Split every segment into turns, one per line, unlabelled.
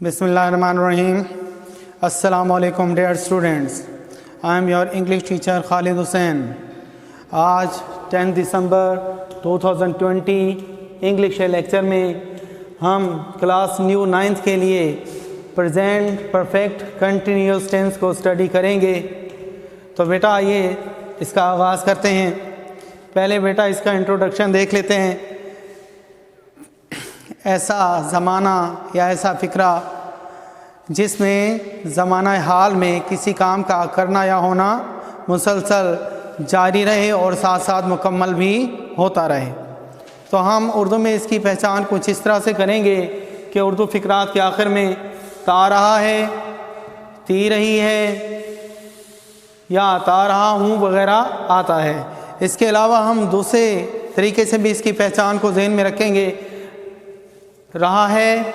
Bismillahirrahmanirrahim. Assalamu alaikum dear students. I am your English teacher Khalid Hussain. आज 10 दिसंबर 2020 English lecture में हम class new 9th के लिए present perfect continuous tense को study करेंगे। तो बेटा आइए इसका आगाज़ करते हैं। पहले बेटा इसका इंट्रोडक्शन देख लेते हैं। ऐसा ज़माना या ऐसा फ़िक्रा जिसमें ज़माना हाल में किसी काम का करना या होना मुसलसल जारी रहे और साथ साथ मुकम्मल भी होता रहे। तो हम उर्दू में इसकी पहचान कुछ इस तरह से करेंगे कि उर्दू फ़िक्रात के आखिर में ता रहा है, ती रही है या ता रहा हूँ वगैरह आता है। इसके अलावा हम दूसरे तरीके से भी इसकी पहचान को ज़हन में रखेंगे। रहा है,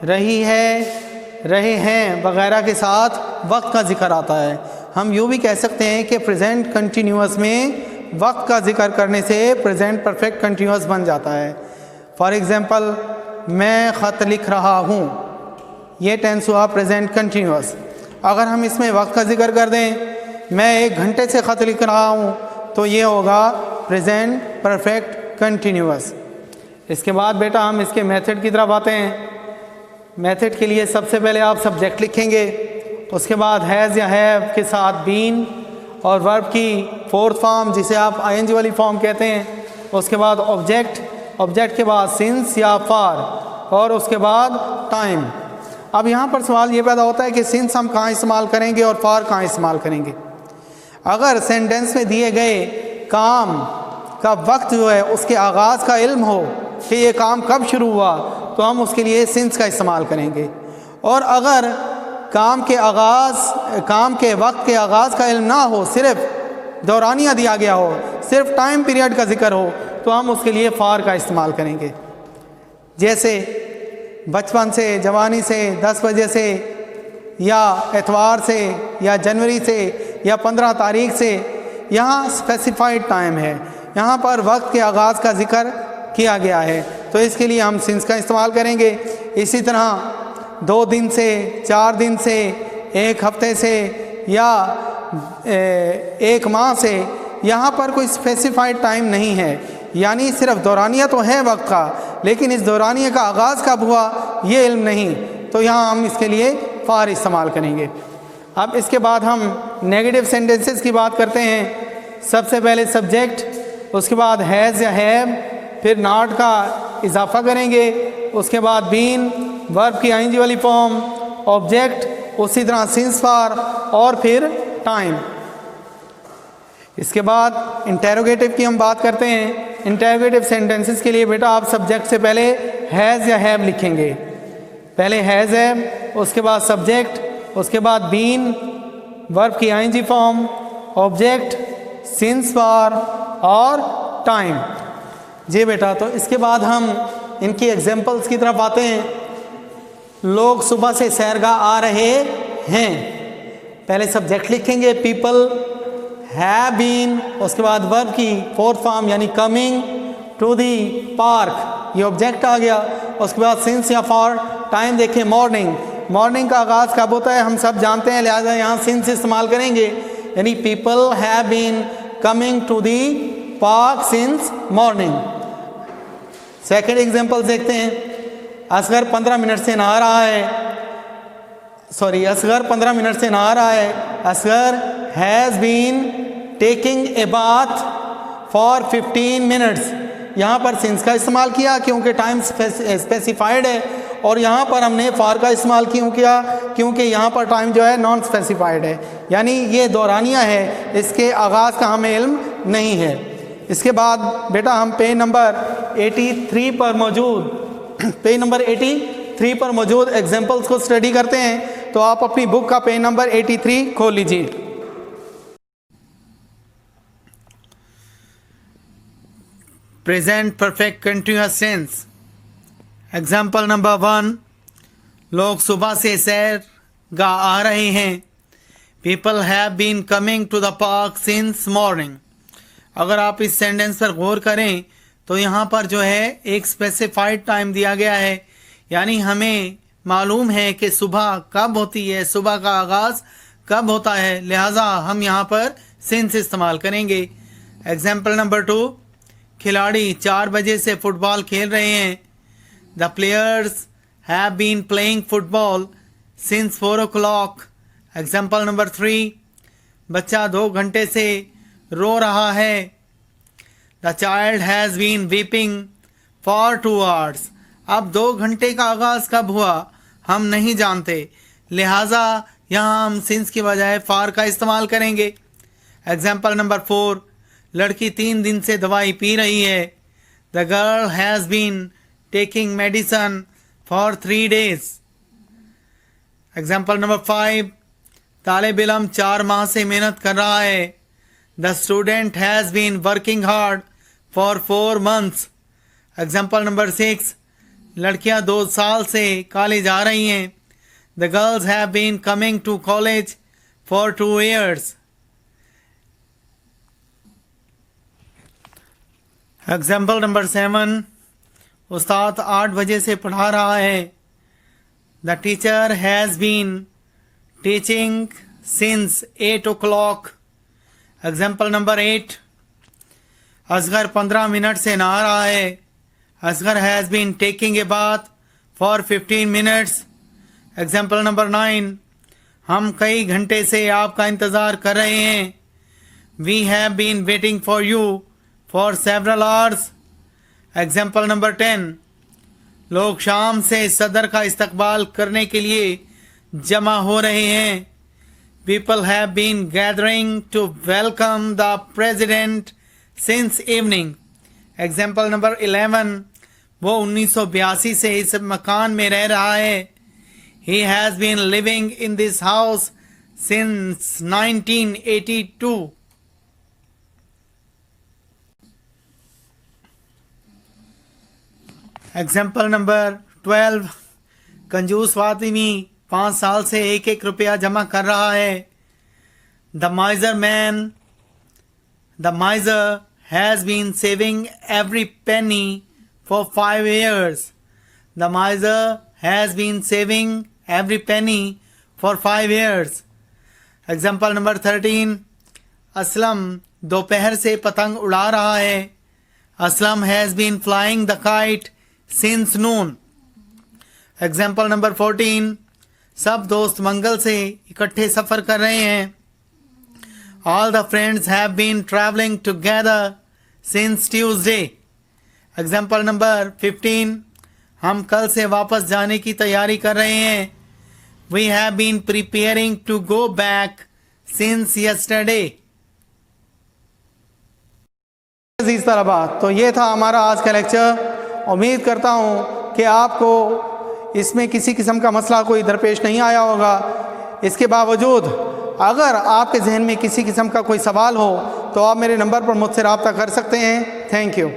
रही है, रहे हैं वगैरह के साथ वक्त का ज़िक्र आता है। हम यूँ भी कह सकते हैं कि प्रेजेंट कंटिन्यूअस में वक्त का ज़िक्र करने से प्रेजेंट परफेक्ट कंटिन्यूअस बन जाता है। फॉर एग्ज़ाम्पल, मैं ख़त लिख रहा हूँ, ये टेंस हुआ प्रेजेंट कंटिन्यूअस। अगर हम इसमें वक्त का ज़िक्र कर दें, मैं 1 घंटे से ख़त लिख रहा हूँ, तो ये होगा प्रेजेंट परफेक्ट कंटिन्यूअस। इसके बाद बेटा हम इसके मेथड की तरफ आते हैं। मेथड के लिए सबसे पहले आप सब्जेक्ट लिखेंगे, उसके बाद हैज़ या हैव के साथ बीन और वर्ब की फोर्थ फॉर्म जिसे आप आईएनजी वाली फॉर्म कहते हैं, उसके बाद ऑब्जेक्ट, ऑब्जेक्ट के बाद सिंस या फॉर और उसके बाद टाइम। अब यहाँ पर सवाल ये पैदा होता है कि सिंस हम कहाँ इस्तेमाल करेंगे और फॉर कहाँ इस्तेमाल करेंगे। अगर सेंटेंस में दिए गए काम का वक्त जो है उसके आगाज़ का इल्म हो कि ये काम कब शुरू हुआ, तो हम उसके लिए सिंस का इस्तेमाल करेंगे। और अगर काम के वक्त के आगाज़ का इल्म ना हो, सिर्फ दौरानिया दिया गया हो, सिर्फ टाइम पीरियड का जिक्र हो, तो हम उसके लिए फार का इस्तेमाल करेंगे। जैसे बचपन से, जवानी से, 10 बजे से या एतवार से या जनवरी से या 15 तारीख से, यहाँ स्पेसिफाइड टाइम है, यहाँ पर वक्त के आगाज़ का जिक्र किया गया है, तो इसके लिए हम सिंस का इस्तेमाल करेंगे। इसी तरह 2 दिन से, 4 दिन से, 1 हफ्ते से या 1 माह से, यहाँ पर कोई स्पेसिफाइड टाइम नहीं है। यानी सिर्फ दौरानिया तो है वक्त का, लेकिन इस दौरानिया का आगाज़ कब हुआ ये इल्म नहीं, तो यहाँ हम इसके लिए फार इस्तेमाल करेंगे। अब इसके बाद हम नेगेटिव सेंटेंसेस की बात करते हैं। सबसे पहले सब्जेक्ट, उसके बाद हैज़ या हैव, फिर नॉट का इजाफा करेंगे, उसके बाद बीन, वर्ब की आईएनजी वाली फॉर्म, ऑब्जेक्ट, उसी तरह सिंस फॉर और फिर टाइम। इसके बाद इंटेरोगेटिव की हम बात करते हैं। इंटेरोगेटिव सेंटेंसेस के लिए बेटा आप सब्जेक्ट से पहले हैज़ या हैव लिखेंगे। पहले हैज़ है, उसके बाद सब्जेक्ट, उसके बाद बीन, वर्ब की ING form, object, since for और टाइम। जी बेटा, तो इसके बाद हम इनकी एग्जांपल्स की तरफ आते हैं। लोग सुबह से सैरगाह आ रहे हैं, पहले सब्जेक्ट लिखेंगे पीपल हैव बीन, उसके बाद वर्ब की फोर्थ फॉर्म यानी कमिंग टू दी पार्क, ये ऑब्जेक्ट आ गया। उसके बाद सिंस या फॉर, टाइम देखें मॉर्निंग, मॉर्निंग का आगाज़ कब होता है हम सब जानते हैं, लिहाजा यहाँ सिंस इस्तेमाल करेंगे, यानी people have been coming to the park since morning. Second example देखते हैं। असगर 15 मिनट से नहा रहा है, असगर 15 मिनट से नहा रहा है। Asghar has been taking a bath for 15 minutes, यहाँ पर सिंस का इस्तेमाल किया क्योंकि टाइम स्पेसिफाइड है, और यहाँ पर हमने फॉर का इस्तेमाल क्यों किया, क्योंकि यहाँ पर टाइम जो है नॉन स्पेसिफाइड है, यानी ये दौरानिया है, इसके आगाज़ का हमें इल्म नहीं है। इसके बाद बेटा हम पेज नंबर 83 पर मौजूद एग्जाम्पल्स को स्टडी करते हैं। तो आप अपनी बुक का पेज नंबर 83 खोल लीजिए। Present perfect continuous tense. Example number 1, लोग सुबह से सैरगाह आ रहे हैं। People have been coming to the park since morning. अगर आप इस सेंटेंस पर गौर करें तो यहाँ पर जो है एक स्पेसिफाइड टाइम दिया गया है, यानी हमें मालूम है कि सुबह कब होती है, सुबह का आगाज़ कब होता है, लिहाजा हम यहाँ पर सिंस इस्तेमाल करेंगे। एग्जाम्पल नंबर 2, खिलाड़ी 4 बजे से फुटबॉल खेल रहे हैं। The players have been playing football since 4 o'clock। Example number 3, बच्चा 2 घंटे से रो रहा है। The child has been weeping for 2 hours। अब 2 घंटे का आगाज़ कब हुआ हम नहीं जानते, लिहाजा यहाँ हम सिंस की बजाय फॉर का इस्तेमाल करेंगे। एग्जाम्पल नंबर 4, लड़की 3 दिन से दवाई पी रही है। The girl has been taking medicine for 3 days। Example number 5, तालिब इल्म 4 माह से मेहनत कर रहा है। The student has been working hard for 4 months। Example number 6, लड़कियां 2 साल से कॉलेज आ रही हैं। The girls have been coming to college for 2 years। Example number 7, उस्ताद 8 बजे से पढ़ा रहा है। The teacher has been teaching since 8 o'clock। Example number 8, Asghar 15 minute से नहा रहा है। Asghar has been taking a bath for 15 minutes। Example number 9, हम कई घंटे से आपका इंतज़ार कर रहे हैं। We have been waiting for you for several hours. Example number 10, लोग शाम से सदर का इस्तकबाल करने के लिए जमा हो रहे हैं। People have been gathering to welcome the president since evening. Example number 11, वो 1982 से इस मकान में रह रहा है। He has been living in this house since 1982। Example number 12, कंजूस आदमी 5 साल से 1-1 रुपया जमा कर रहा है। The माइजर has been saving every penny for 5 years। The miser has been saving every penny for 5 years। Example number 13, Aslam दोपहर से पतंग उड़ा रहा है। Aslam has been flying the kite since noon। Example number 14, सब दोस्त मंगल से इकट्ठे सफ़र कर रहे हैं। All the friends have been traveling together since Tuesday। Example number 15, हम कल से वापस जाने की तैयारी कर रहे हैं। We have been preparing to go back since yesterday। अजीज तलबा, तो ये था हमारा आज का लेक्चर। उम्मीद करता हूँ कि आपको इसमें किसी किस्म का मसला कोई दरपेश नहीं आया होगा। इसके बावजूद अगर आपके जहन में किसी किस्म का कोई सवाल हो तो आप मेरे नंबर पर मुझसे रब्ता कर सकते हैं। Thank you.